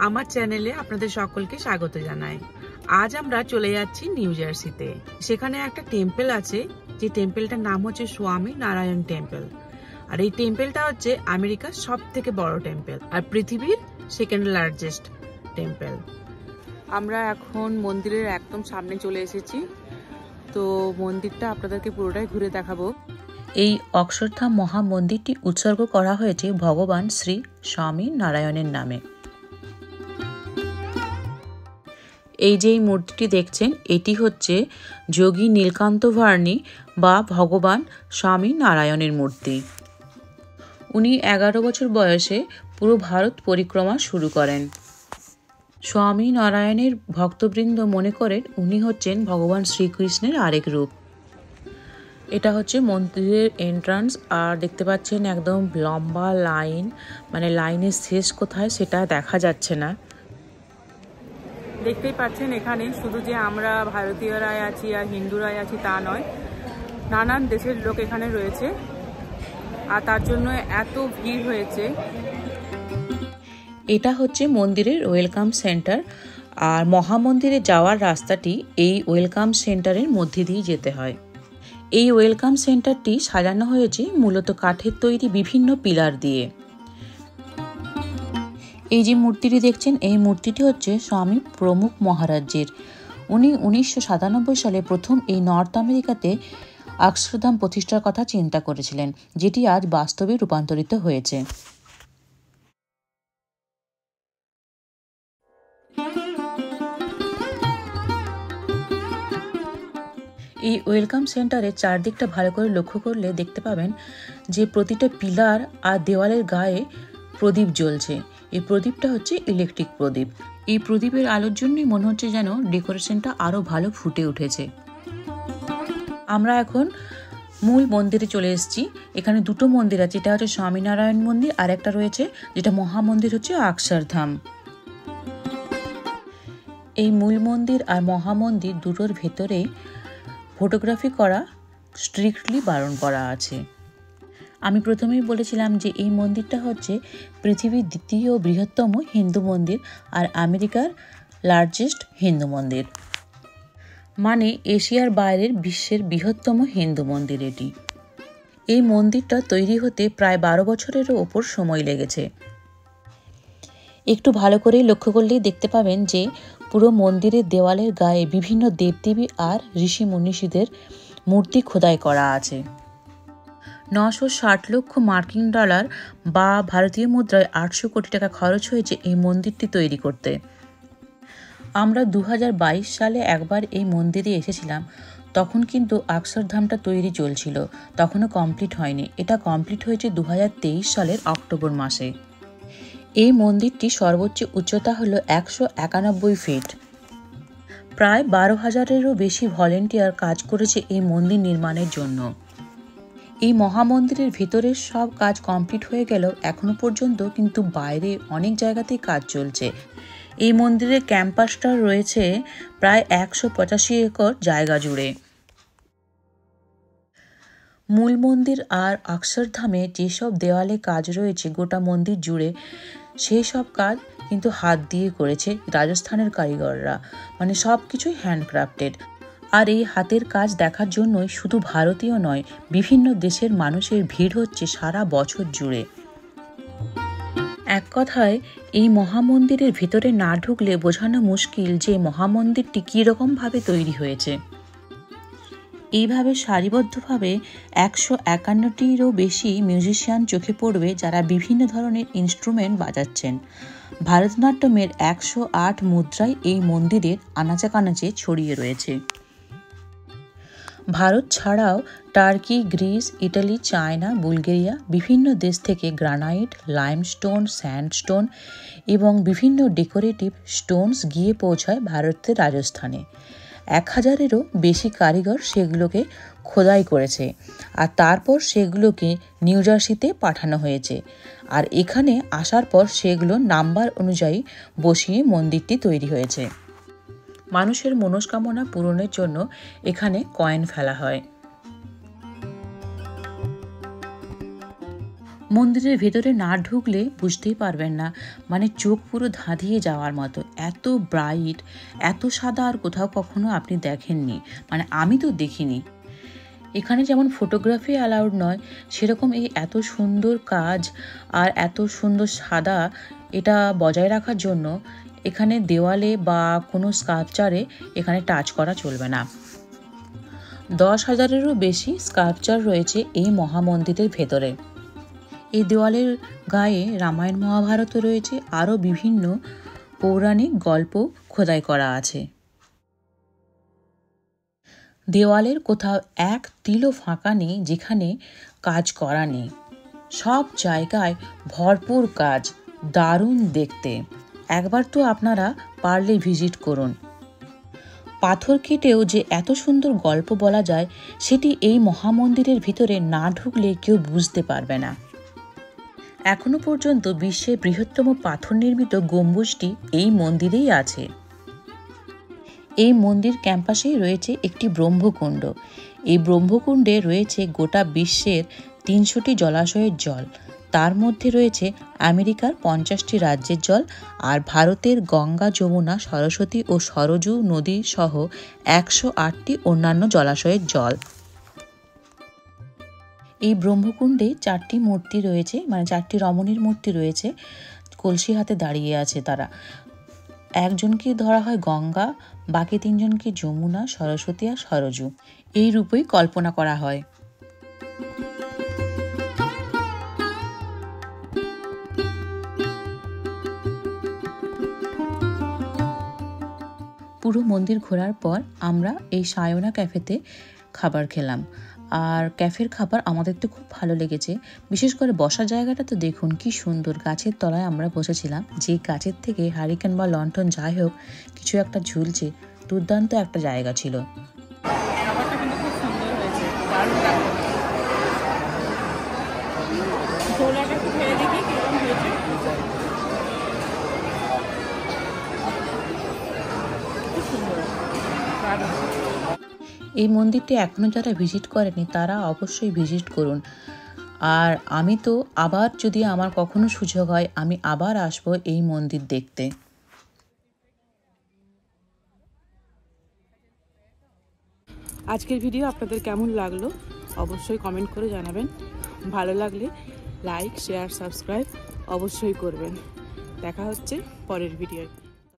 আমার চ্যানেলে আপনাদের সকলকে স্বাগত জানাই। আজ আমরা চলে যাচ্ছি নিউ জার্সিতে। সেখানে একটা টেম্পল আছে, যে টেম্পলটার নাম হচ্ছে স্বামী নারায়ণ টেম্পল। আর এই টেম্পলটা হচ্ছে আমেরিকার সবথেকে বড় টেম্পল আর পৃথিবীর সেকেন্ড লার্জেস্ট টেম্পল। আমরা এখন মন্দিরের একদম সামনে চলে এসেছি, তো মন্দিরটা আপনাদেরকে পুরোটাই ঘুরে দেখাবো। এই অক্ষরধাম মহা মন্দিরটি উৎসর্গ করা হয়েছে ভগবান শ্রী স্বামী নারায়ণের নামে। এই যে মূর্তিটি দেখছেন, এটি হচ্ছে যোগী নীলকান্ত ভার্নি বা ভগবান স্বামী নারায়ণের মূর্তি। উনি 11 বছর বয়সে পুরো ভারত পরিক্রমা শুরু করেন। স্বামী নারায়ণের ভক্তবৃন্দ মনে করেন উনি হচ্ছেন ভগবান শ্রীকৃষ্ণের আরেক রূপ। এটা হচ্ছে মন্দিরের এন্ট্রান্স, আর দেখতে পাচ্ছেন একদম লম্বা লাইন, মানে লাইনের শেষ কোথায় সেটা দেখা যাচ্ছে না। দেখতেই পাচ্ছেন এখানে শুধু যে আমরা ভারতীয়রাই আছি আর হিন্দুরাই আছি তা নয়, নানান দেশের লোক এখানে রয়েছে, আর তার জন্য এত ভিড় হয়েছে। এটা হচ্ছে মন্দিরের ওয়েলকাম সেন্টার, আর মহামন্দিরে যাওয়ার রাস্তাটি এই ওয়েলকাম সেন্টারের মধ্যে দিয়ে যেতে হয়। এই ওয়েলকাম সেন্টারটি সাজানো হয়েছে মূলত কাঠের তৈরি বিভিন্ন পিলার দিয়ে। এই যে মূর্তিটি দেখছেন, এই মূর্তিটি হচ্ছে স্বামী প্রমুখ মহারাজের। উনি 1997 সালে প্রথম এই নর্থ আমেরিকাতে অক্ষরধাম প্রতিষ্ঠার কথা চিন্তা করেছিলেন, যেটি আজ বাস্তবে রূপান্তরিত হয়েছে। এই ওয়েলকাম সেন্টারের চারদিকটা ভালো করে লক্ষ্য করলে দেখতে পাবেন যে প্রতিটা পিলার আর দেওয়ালের গায়ে প্রদীপ জ্বলছে। এই প্রদীপটা হচ্ছে ইলেকট্রিক প্রদীপ। এই প্রদীপের আলোর জন্যই মনে হচ্ছে যেন ডেকোরেশনটা আরো ভালো ফুটে উঠেছে। আমরা এখন মূল মন্দিরে চলে এসেছি। এখানে দুটো মন্দির আছে, এটা হচ্ছে স্বামীনারায়ণ মন্দির, আর একটা রয়েছে যেটা মহামন্দির হচ্ছে অক্ষরধাম। এই মূল মন্দির আর মহামন্দির দুটোর ভেতরেই ফটোগ্রাফি করা স্ট্রিক্টলি বারণ করা আছে। আমি প্রথমেই বলেছিলাম যে এই মন্দিরটা হচ্ছে পৃথিবীর দ্বিতীয় বৃহত্তম হিন্দু মন্দির আর আমেরিকার লার্জেস্ট হিন্দু মন্দির, মানে এশিয়ার বাইরের বিশ্বের বৃহত্তম হিন্দু মন্দির এটি। এই মন্দিরটা তৈরি হতে প্রায় 12 বছরেরও ওপর সময় লেগেছে। একটু ভালো করে লক্ষ্য করলেই দেখতে পাবেন যে পুরো মন্দিরের দেওয়ালের গায়ে বিভিন্ন দেবদেবী আর ঋষি মুনিষীদের মূর্তি খোদাই করা আছে। 960 লক্ষ মার্কিন ডলার বা ভারতীয় মুদ্রায় 800 কোটি টাকা খরচ হয়েছে এই মন্দিরটি তৈরি করতে। আমরা 2022 সালে একবার এই মন্দিরে এসেছিলাম, তখন কিন্তু অক্ষরধামটা তৈরি চলছিল, তখনও কমপ্লিট হয়নি। এটা কমপ্লিট হয়েছে 2023 সালের অক্টোবর মাসে। এই মন্দিরটি সর্বোচ্চ উচ্চতা হলো 191 ফিট। প্রায় 12,000-এরও বেশি ভলেন্টিয়ার কাজ করেছে এই মন্দির নির্মাণের জন্য। এই মহামন্দিরের ভিতরের সব কাজ কমপ্লিট হয়ে গেল এখনো পর্যন্ত, কিন্তু বাইরে অনেক জায়গাতেই কাজ চলছে। এই মন্দিরের ক্যাম্পাসটা রয়েছে প্রায় 185 একর জায়গা জুড়ে। মূল মন্দির আর অক্ষরধামে যেসব দেওয়ালে কাজ রয়েছে গোটা মন্দির জুড়ে, সেই সব কাজ কিন্তু হাত দিয়ে করেছে রাজস্থানের কারিগররা, মানে সব কিছুই হ্যান্ডক্রাফটেড। আর এই হাতের কাজ দেখার জন্যই শুধু ভারতীয় নয়, বিভিন্ন দেশের মানুষের ভিড় হচ্ছে সারা বছর জুড়ে। এক কথায় এই মহামন্দিরের ভিতরে না ঢুকলে বোঝানো মুশকিল যে মহামন্দিরটি কীরকমভাবে তৈরি হয়েছে। এইভাবে সারিবদ্ধভাবে 151টিরও বেশি মিউজিশিয়ান চোখে পড়বে, যারা বিভিন্ন ধরনের ইনস্ট্রুমেন্ট বাজাচ্ছেন। ভারতনাট্যমের 108 মুদ্রায় এই মন্দিরের আনাচে কানাচে ছড়িয়ে রয়েছে। ভারত ছাড়াও turkey, Greece, Italy, China, Bulgaria বিভিন্ন দেশ থেকে গ্রানাইট, লাইমস্টোন, স্যান্ডস্টোন এবং বিভিন্ন ডেকোরেটিভ স্টোনস গিয়ে পৌঁছায় ভারতের রাজস্থানে। 1000-এরও বেশি কারিগর সেগুলোকে খোদাই করেছে, আর তারপর সেগুলোকে নিউ জার্সিতে পাঠানো হয়েছে, আর এখানে আসার পর সেগুলো নাম্বার অনুযায়ী বসিয়ে মন্দিরটি তৈরি হয়েছে। মানুষের মনস্কামনা পূরণের জন্য এখানে কয়েন ফেলা হয়। মন্দিরের ভেতরে না ঢুকলে বুঝতেই পারবেন না, মানে চোখ পুরো ধাঁধিয়ে যাওয়ার মতো, এত ব্রাইট, এত সাদা আর কোথাও কখনো আপনি দেখেননি, মানে আমি তো দেখিনি। এখানে যেমন ফটোগ্রাফি অ্যালাউড নয়, সেরকম এই এত সুন্দর কাজ আর এত সুন্দর সাদা এটা বজায় রাখার জন্য এখানে দেওয়ালে বা কোনো স্কাল্পচারে এখানে টাচ করা চলবে না। 10,000-এরও বেশি স্কাল্পচার রয়েছে এই মহামন্দিরের ভেতরে। এই দেওয়ালের গায়ে রামায়ণ মহাভারতও রয়েছে, আরও বিভিন্ন পৌরাণিক গল্প খোদাই করা আছে। দেওয়ালের কোথাও এক তিলও ফাঁকা নেই যেখানে কাজ করা নেই, সব জায়গায় ভরপুর কাজ, দারুণ দেখতে। একবার তো আপনারা পারলে ভিজিট করুন। পাথর কেটেও যে এত সুন্দর গল্প বলা যায় সেটি এই মহামন্দিরের ভিতরে না ঢুকলে কেউ বুঝতে পারবে না। এখনো পর্যন্ত বিশ্বের বৃহত্তম পাথর নির্মিত গম্বুজটি এই মন্দিরেই আছে। এই মন্দির ক্যাম্পাসেই রয়েছে একটি ব্রহ্মকুণ্ড। এই ব্রহ্মকুণ্ডে রয়েছে গোটা বিশ্বের 300টি জলাশয়ের জল, তার মধ্যে রয়েছে আমেরিকার 50টি রাজ্যের জল আর ভারতের গঙ্গা, যমুনা, সরস্বতী ও সরজু নদী সহ 108টি অন্যান্য জলাশয়ের জল। এই ব্রহ্মকুণ্ডে 4টি মূর্তি রয়েছে, মানে 4টি রমণীর মূর্তি রয়েছে, কলসি হাতে দাঁড়িয়ে আছে তারা। একজনকে ধরা হয় গঙ্গা, বাকি 3 জনকে যমুনা, সরস্বতী আর সরজু, এই রূপেই কল্পনা করা হয়। পুরো মন্দির ঘোরার পর আমরা এই সায়না ক্যাফেতে খাবার খেলাম, আর ক্যাফের খাবার আমাদের তো খুব ভালো লেগেছে। বিশেষ করে বসার জায়গাটা তো দেখুন কি সুন্দর, গাছের তলায় আমরা বসেছিলাম, যে গাছের থেকে হারিকেন বা লণ্ঠন যাই হোক কিছু একটা ঝুলছে, দুর্দান্ত একটা জায়গা ছিল। খাবারটা কিন্তু খুব সুন্দর হয়েছে, দারুণ লাগলো। ছোলাটা একটু খেয়ে দেখি কিরকম হয়েছে। খুব সুন্দর, দারুণ। এই মন্দিরটি এখনও যারা ভিজিট করেনি তারা অবশ্যই ভিজিট করুন। আর আমি তো আবার, যদি আমার কখনো সুযোগ হয়, আমি আবার আসবো এই মন্দির দেখতে। আজকের ভিডিও আপনাদের কেমন লাগলো অবশ্যই কমেন্ট করে জানাবেন। ভালো লাগলে লাইক, শেয়ার, সাবস্ক্রাইব অবশ্যই করবেন। দেখা হচ্ছে পরের ভিডিওয়।